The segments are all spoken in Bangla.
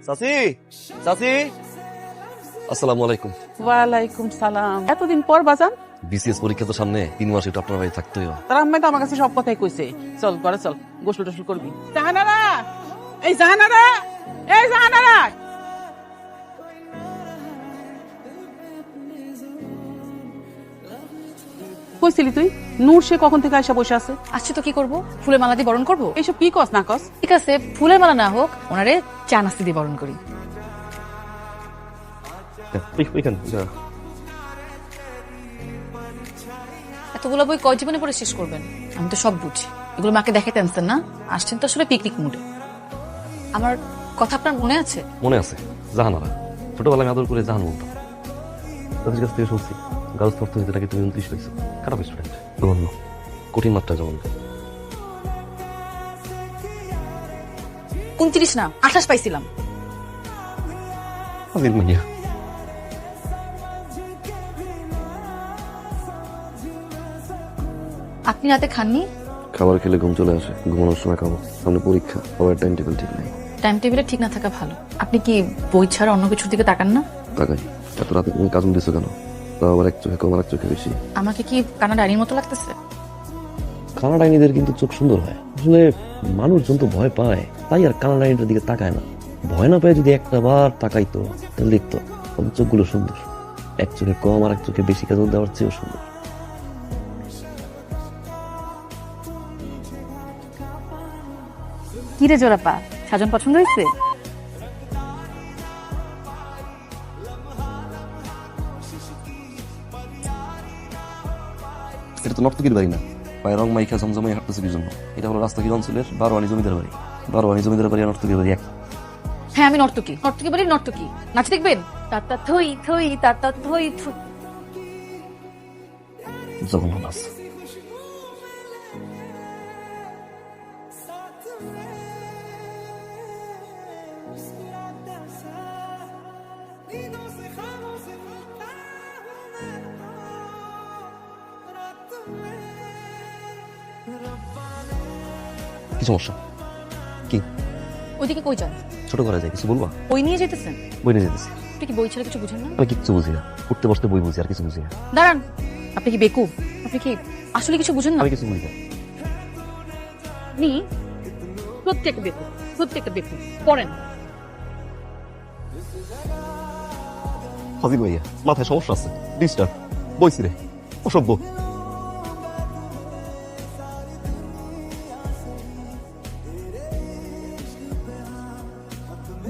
চাচি, চাচি, আসসালামু আলাইকুম। ওয়ালাইকুম সালাম। এতদিন পর বাজান, বিসিএস পরীক্ষা তো সামনে, 3 মাস একটু আপনার বাড়ি থাকতেই হয়। তার আম্মা তো আমার কাছে সব কথাই কইছে। চল ঘরে চল, গোসল টোসল করবি। জাহানারা, এই জাহানারা, এই জাহানারা। কইছিলি তুই নূর সে কখন থেকে আইসা বসে আছে? আসছে তো কি করব, ফুলের মালা দিয়ে বরণ করব। এইসব কি কস না কস? ঠিক আছে, ফুলের মালা না হোক, ওনারে চা নাস্তা দিয়ে বরণ করি। এতগুলো বই কয় জীবনে পড়ে শেষ করবেন? আমি তো সব বুঝি, এগুলো মাকে দেখাতে আনছেন না? আসছেন তো আসলে পিকনিক মুডে। আমার কথা আপনার মনে আছে? মনে আছে, জাহানারা। ছোটবেলায় আমি আদর করে জাহান বলতাম। তাদের কাছ থেকে শুনছি গার্লস অর্থনীতি নাকি তুমি 29 পাইছো। খারাপ স্টুডেন্ট, জঘন্য, কঠিন মাত্রা জঘন্য। 29 না 28 পাইছিলাম। আজিল মাইয়া, আপনি রাতে খাননি? খাবার খেলে ঘুম চলে আসে, ঘুমানোর সময় খাবো। সামনে পরীক্ষা, আবার টাইম টেবিল ঠিক নাই। টাইম টেবিলে ঠিক না থাকা ভালো। আপনি কি বই ছাড়া অন্য কিছুর দিকে তাকান না? তাকাই। এত রাতে তুমি কাজল দিছো কেন? তাও আবার এক চোখে কম, আর এক চোখে বেশি। আমাকে কি কানা ডাইনির মতো লাগতেছে? কানাডাইনিদের কিন্তু চোখ সুন্দর হয়। আসলে মানুষজন তো ভয় পায়, তাই আর কানাডাইনিটার দিকে তাকায় না। ভয় না পায় যদি একটা বার তাকাইতো, তাহলে দেখতো ওদের চোখগুলো সুন্দর। এক চোখে কম, আর এক চোখে বেশি কাজল দেওয়ার চেয়েও সুন্দর। কি রে জোড়াপা, সাজন পছন্দ হয়েছে? এটা তো নর্তকীর বাড়ি না, পায়ে রং মাইখা জমজমাই হাঁটতেছে কি জন্য? এটা হলো রাস্তাকির অঞ্চলের বারোয়ানি জমিদার বাড়ি। বারোয়ানি জমিদার বাড়ি আর নর্তকীর বাড়ি এক। হ্যাঁ, আমি নর্তকী। নর্তকী বাড়ির নর্তকী। নাচ দেখবেন? তাতা থই থই তাতা থই থই। জঘন্য নাচ। কি সমস্যা? কি ওইদিকে কই যান? ছোট করা যায়, কিছু বলবা? বই নিয়ে যেতেছেন? বই নিয়ে যেতেছি। আপনি কি বই ছাড়া কিছু বুঝেন না? আমি কিচ্ছু বুঝি না, উঠতে বসতে বই বুঝি, আর কিছু বুঝি না। দাঁড়ান, আপনি কি বেকুব? আপনি কি আসলে কিছু বুঝেন না? আমি কিছু বুঝি না। আপনি প্রত্যেকটা বেকুব, প্রত্যেকটা বেকুব। পড়েন। ফাজিল ভাইয়া, মাথায় সমস্যা আছে, ডিস্টার্ব, বইছি রে, অসভ্য।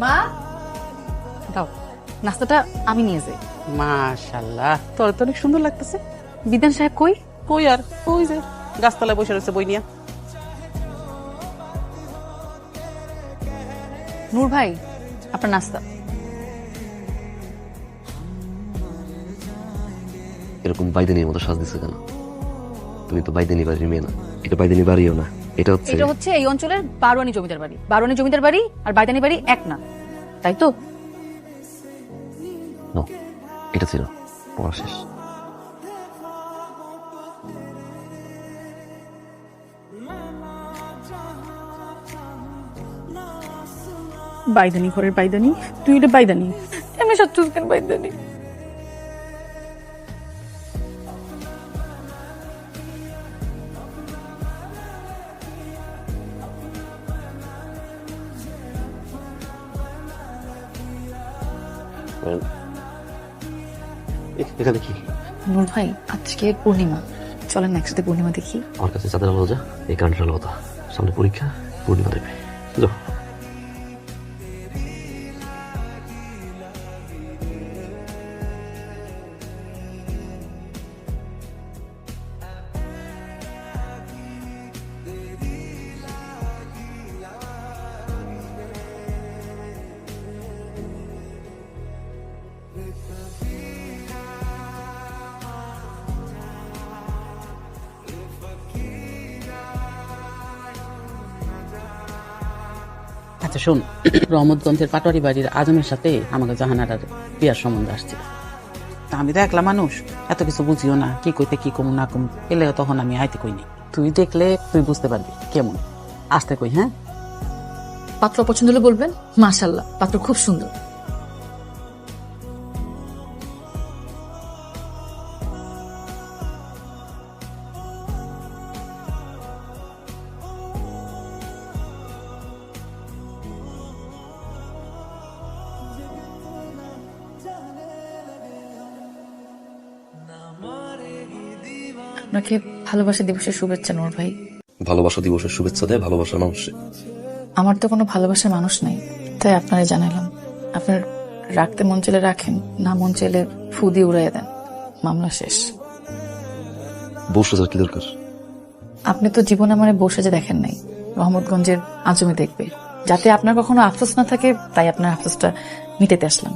মা, দাও নাস্তাটা আমি নিয়ে যাই। মাশাআল্লাহ, তোর তো অনেক সুন্দর লাগতেছে। বিধান সাহেব কই? কই আর ওই যে গাছতলায় বসে রয়েছে বই নিয়ে। নূর ভাই, আপনার নাস্তা। এরকম বাইদেনির মতো সাজ দিছে কেন? তুমি তো বাইদেনি বাড়ির মেয়ে না। এটা বাইদেনি বাড়িও না, এটা হচ্ছে এটা হচ্ছে এই অঞ্চলের বারোয়ানি জমিদার বাড়ি। বারোয়ানি জমিদার বাড়ি আর বাইদানি বাড়ি এক না, তাই তো? No, এটা ছিল পড়া শেষ। বাইদানি ঘরের বাইদানি, তুই এটা বাইদানি। আমি সত্যি বাইদানি। এখানে কি? নূর ভাই, আজকে পূর্ণিমা, চলেন একসাথে পূর্ণিমা দেখি। আমার কাছে চাঁদের আলো যা, এই কারেন্টের আলো কথা। সামনে পরীক্ষা, পূর্ণিমা দেবে। যাও। আচ্ছা শোন, রহমতগঞ্জের পাটোয়ারি বাড়ির আজমের সাথে আমাকে জাহানারার বিয়ার সম্বন্ধ আসছে। তা আমি তো একলা মানুষ, এত কিছু বুঝিও না, কি কইতে কি কম না কম, এলে তখন আমি আইতে কইনি। তুই দেখলে তুই বুঝতে পারবি কেমন। আসতে কই, হ্যাঁ? পাত্র পছন্দ হলে বলবেন। মাশাআল্লাহ, পাত্র খুব সুন্দর। আপনাকে ভালোবাসা দিবসের শুভেচ্ছা নূর ভাই। ভালোবাসা দিবসের শুভেচ্ছা দেয় ভালোবাসার মানুষে। আমার তো কোনো ভালোবাসার মানুষ নেই, তাই আপনারে জানালাম। আপনার রাখতে মন চাইলে রাখেন, না মন চাইলে ফু দিয়ে উড়াইয়া দেন, মামলা শেষ। বসে যাওয়ার কি দরকার? আপনি তো জীবনে আমার বউ সাজে দেখেন নাই, রহমতগঞ্জের আজমে দেখবে, যাতে আপনার কখনো আফসোস না থাকে, তাই আপনার আফসোসটা মিটাতে আসলাম।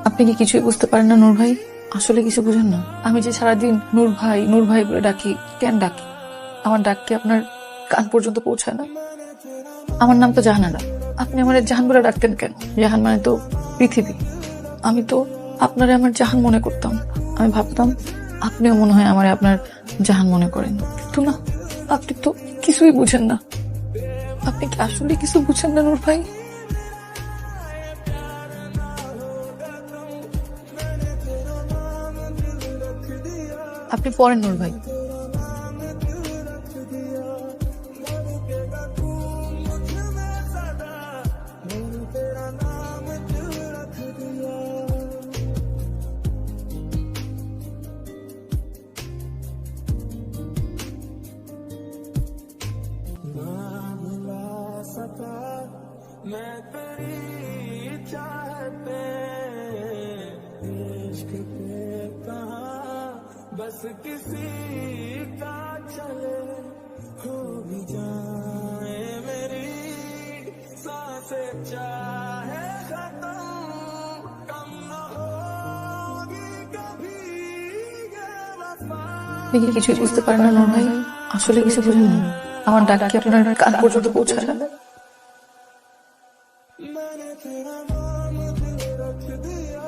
আপনি কি কিছুই বুঝতে পারেন না নূর ভাই? আসলে কিছু বুঝেন না? আমি যে সারাদিন নূর ভাই বলে ডাকি, কেন ডাকি? আমার ডাক কি আপনার কান পর্যন্ত পৌঁছায় না? আমার নাম তো জাহানারা, আপনি আমার জাহান বলে ডাকতেন কেন? জাহান মানে তো পৃথিবী। আমি তো আপনারে আমার জাহান মনে করতাম। আমি ভাবতাম আপনিও মনে হয় আমার আপনার জাহান মনে করেন, কিন্তু না, আপনি তো কিছুই বুঝেন না। আপনি কি আসলে কিছু বুঝেন না নূর ভাই? আপনি পড়েন নূর ভাই। बस किसी का चले हो भी जाए मेरी सांसें चाहे खत्म कम न होगी कभी ये वफा। আপনি কি কিছুই বুঝতে পারেন না নূর ভাই? আসলে কিছু বুঝেন না? আমার ডাক কি আপনার কান পর্যন্ত পৌঁছায় না? मैंने तेरा नाम दिल रख दिया।